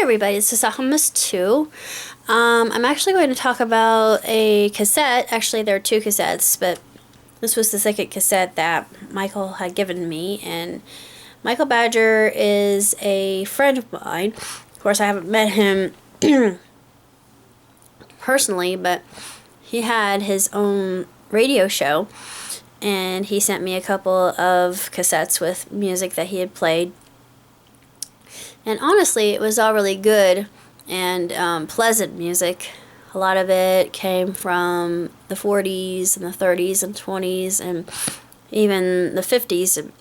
everybody, this is Alchemist 2. I'm actually going to talk about a cassette. Actually, there are two cassettes, but this was the second cassette that Michael had given me. And Michael Badger is a friend of mine. Of course, I haven't met him personally, but he had his own radio show. And he sent me a couple of cassettes with music that he had played. And honestly, it was all really good and pleasant music. A lot of it came from the 40s and the 30s and 20s and even the 50s and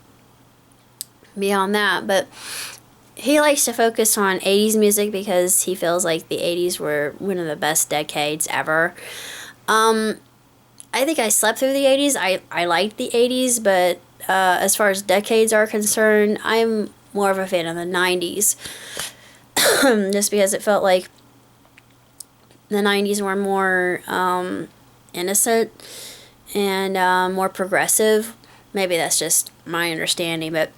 beyond that. But he likes to focus on 80s music because he feels like the 80s were one of the best decades ever. I think I slept through the 80s. I liked the 80s, but as far as decades are concerned, I'm more of a fan of the 90s. Just because it felt like the 90s were more innocent and more progressive. Maybe that's just my understanding, but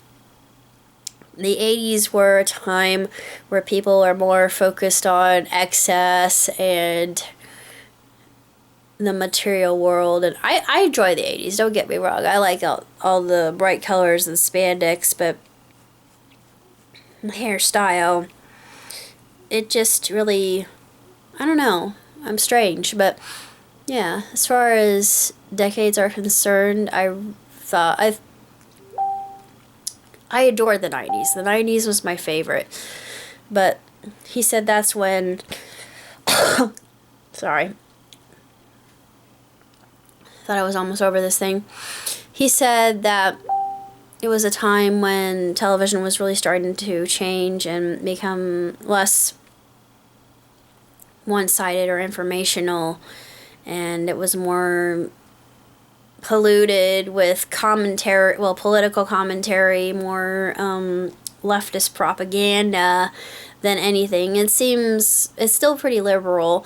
the 80s were a time where people are more focused on excess and the material world. And I enjoy the 80s, don't get me wrong. I like all the bright colors and spandex, but hairstyle, it just really, I don't know, I'm strange. But yeah, as far as decades are concerned, I adored the 90s. The 90s was my favorite. But he said that's when sorry, thought I was almost over this thing. He said that it was a time when television was really starting to change and become less one-sided or informational, and it was more polluted with commentary, well, political commentary, more leftist propaganda than anything. It seems it's still pretty liberal,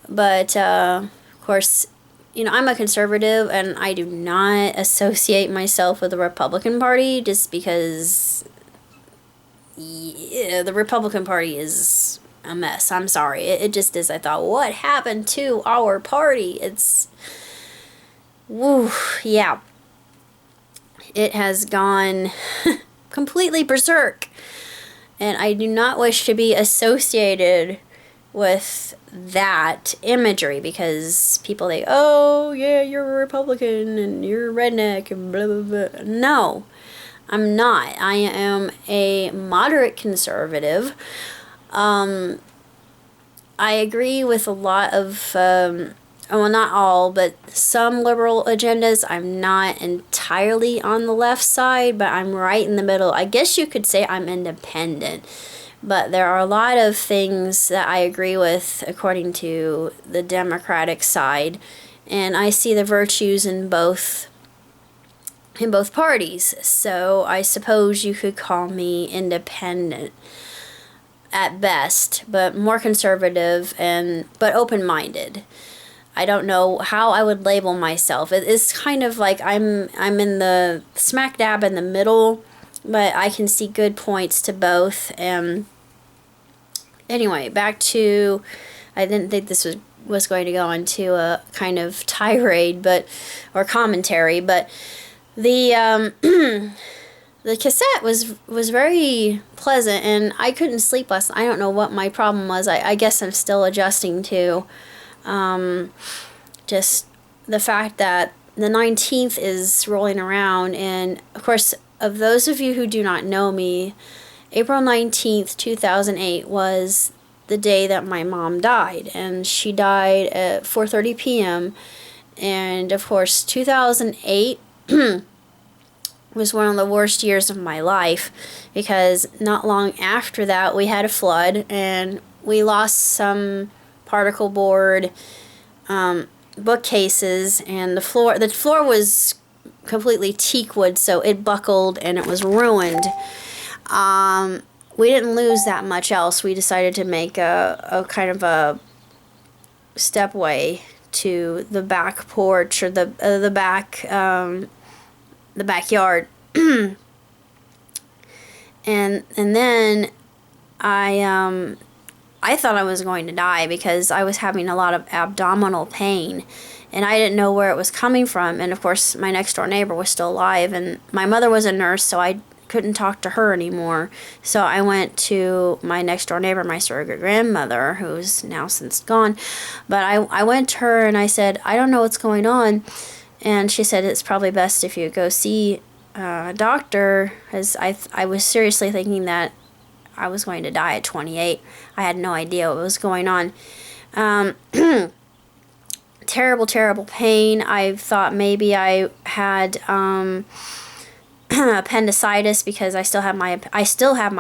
but of course, you know, I'm a conservative, and I do not associate myself with the Republican Party just because the Republican Party is a mess. I'm sorry. It just is. I thought, what happened to our party? It's, woo, yeah. It has gone completely berserk, and I do not wish to be associated with that imagery because people think, oh yeah, you're a Republican and you're a redneck and blah blah blah. No, I'm not. I am a moderate conservative. I agree with a lot of well, not all, but some liberal agendas. I'm not entirely on the left side, but I'm right in the middle. I guess you could say I'm independent. But there are a lot of things that I agree with according to the Democratic side, and I see the virtues in both parties. So I suppose you could call me independent at best, but more conservative but open-minded. I don't know how I would label myself. It is kind of like I'm in the smack dab in the middle, but I can see good points to both. Anyway, back to, I didn't think this was going to go into a kind of tirade, or commentary, but the the cassette was very pleasant, and I couldn't sleep last night. I don't know what my problem was. I guess I'm still adjusting to just the fact that the 19th is rolling around, and of course, of those of you who do not know me, April 19th, 2008 was the day that my mom died, and she died at 4:30 p.m. And of course, 2008 was one of the worst years of my life because not long after that we had a flood and we lost some particle board bookcases, and the floor was completely teak wood, so it buckled and it was ruined. We didn't lose that much else. We decided to make a kind of a stepway to the back porch or the backyard, and then I I thought I was going to die because I was having a lot of abdominal pain, and I didn't know where it was coming from. And of course, my next door neighbor was still alive, and my mother was a nurse, so I couldn't talk to her anymore. So I went to my next door neighbor, my surrogate grandmother, who's now since gone. But I went to her and I said, I don't know what's going on. And she said, it's probably best if you go see a doctor, as I was seriously thinking that I was going to die at 28. I had no idea what was going on. Terrible, terrible pain. I thought maybe I had appendicitis, because I still have my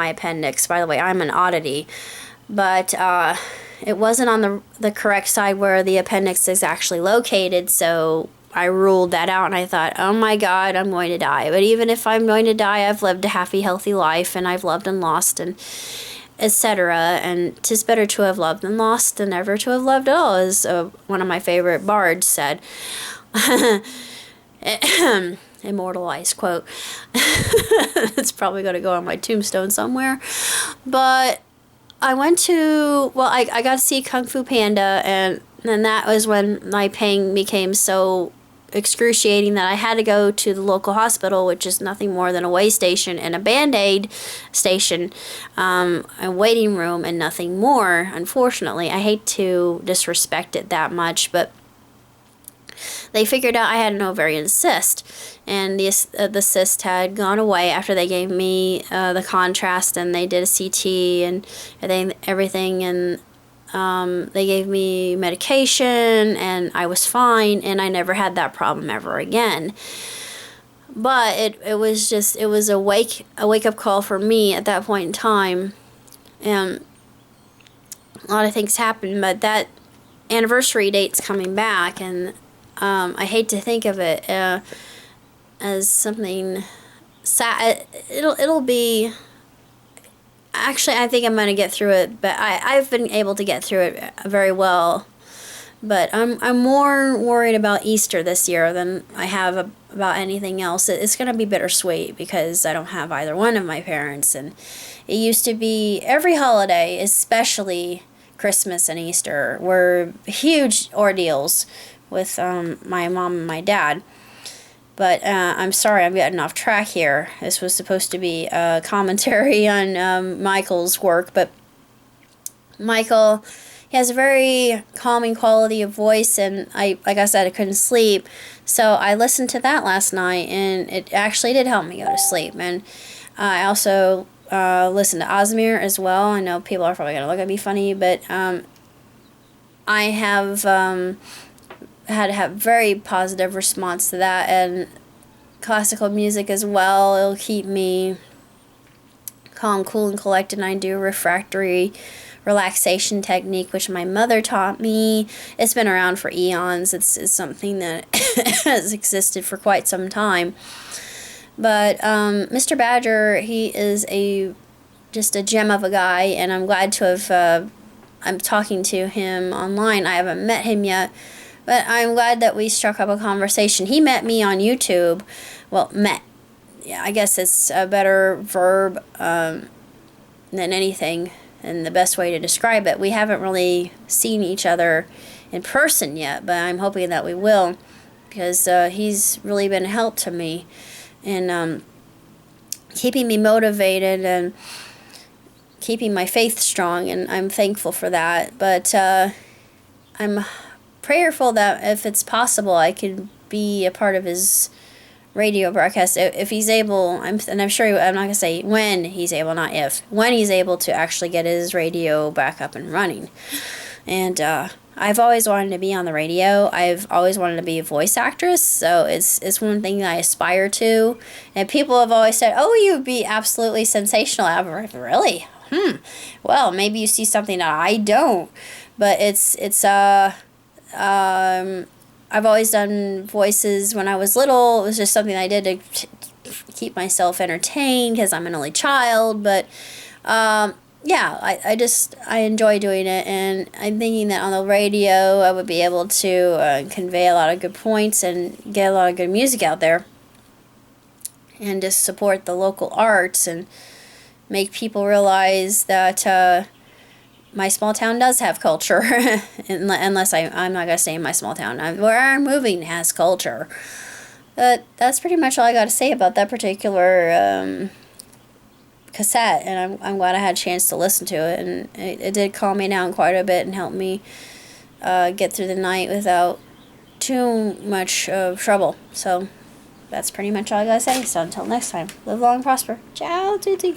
appendix. By the way, I'm an oddity, but it wasn't on the correct side where the appendix is actually located. So I ruled that out, and I thought, oh my God, I'm going to die. But even if I'm going to die, I've lived a happy, healthy life, and I've loved and lost, and etc. And 'tis better to have loved and lost than never to have loved at all, as one of my favorite bards said. Immortalized quote. It's probably going to go on my tombstone somewhere. But I went to, well, I got to see Kung Fu Panda, and then that was when my pain became so excruciating that I had to go to the local hospital, which is nothing more than a way station and a Band-Aid station, a waiting room, and nothing more, unfortunately. I hate to disrespect it that much, but they figured out I had an ovarian cyst, and the cyst had gone away after they gave me the contrast, and they did a CT and everything, and they gave me medication, and I was fine, and I never had that problem ever again. But it was a wake up call for me at that point in time, and a lot of things happened. But that anniversary date's coming back, and I hate to think of it as something sad. It'll be. Actually, I think I'm going to get through it, but I've been able to get through it very well. But I'm more worried about Easter this year than I have about anything else. It's going to be bittersweet because I don't have either one of my parents. And it used to be every holiday, especially Christmas and Easter, were huge ordeals with my mom and my dad. But I'm sorry, I'm getting off track here. This was supposed to be a commentary on Michael's work, but Michael, he has a very calming quality of voice, and like I said, I couldn't sleep. So I listened to that last night, and it actually did help me go to sleep. And I also listened to Osmir as well. I know people are probably going to look at me funny, but I have had to have very positive response to that, and classical music as well. It'll keep me calm, cool, and collected. And I do refractory relaxation technique, which my mother taught me. It's been around for eons. It's something that has existed for quite some time. But Mr. Badger, he is just a gem of a guy, and I'm glad to have. I'm talking to him online. I haven't met him yet, but I'm glad that we struck up a conversation. He met me on YouTube. Well, met. Yeah, I guess it's a better verb than anything, and the best way to describe it. We haven't really seen each other in person yet, but I'm hoping that we will, because he's really been a help to me in keeping me motivated and keeping my faith strong, and I'm thankful for that. But I'm prayerful that if it's possible, I could be a part of his radio broadcast if he's able. I'm sure I'm not gonna say when he's able, not if, when he's able to actually get his radio back up and running. And I've always wanted to be on the radio. I've always wanted to be a voice actress, so it's one thing that I aspire to. And people have always said, "Oh, you would be absolutely sensational." I'm like, really? Well, maybe you see something that I don't. But I've always done voices when I was little. It was just something I did to keep myself entertained because I'm an only child. But yeah, I enjoy doing it, and I'm thinking that on the radio I would be able to convey a lot of good points and get a lot of good music out there, and just support the local arts and make people realize that my small town does have culture, unless I'm not gonna say my small town. Where I'm moving has culture. But that's pretty much all I got to say about that particular cassette, and I'm glad I had a chance to listen to it, and it did calm me down quite a bit and help me get through the night without too much trouble. So that's pretty much all I gotta say. So until next time, live long and prosper. Ciao, Tutti.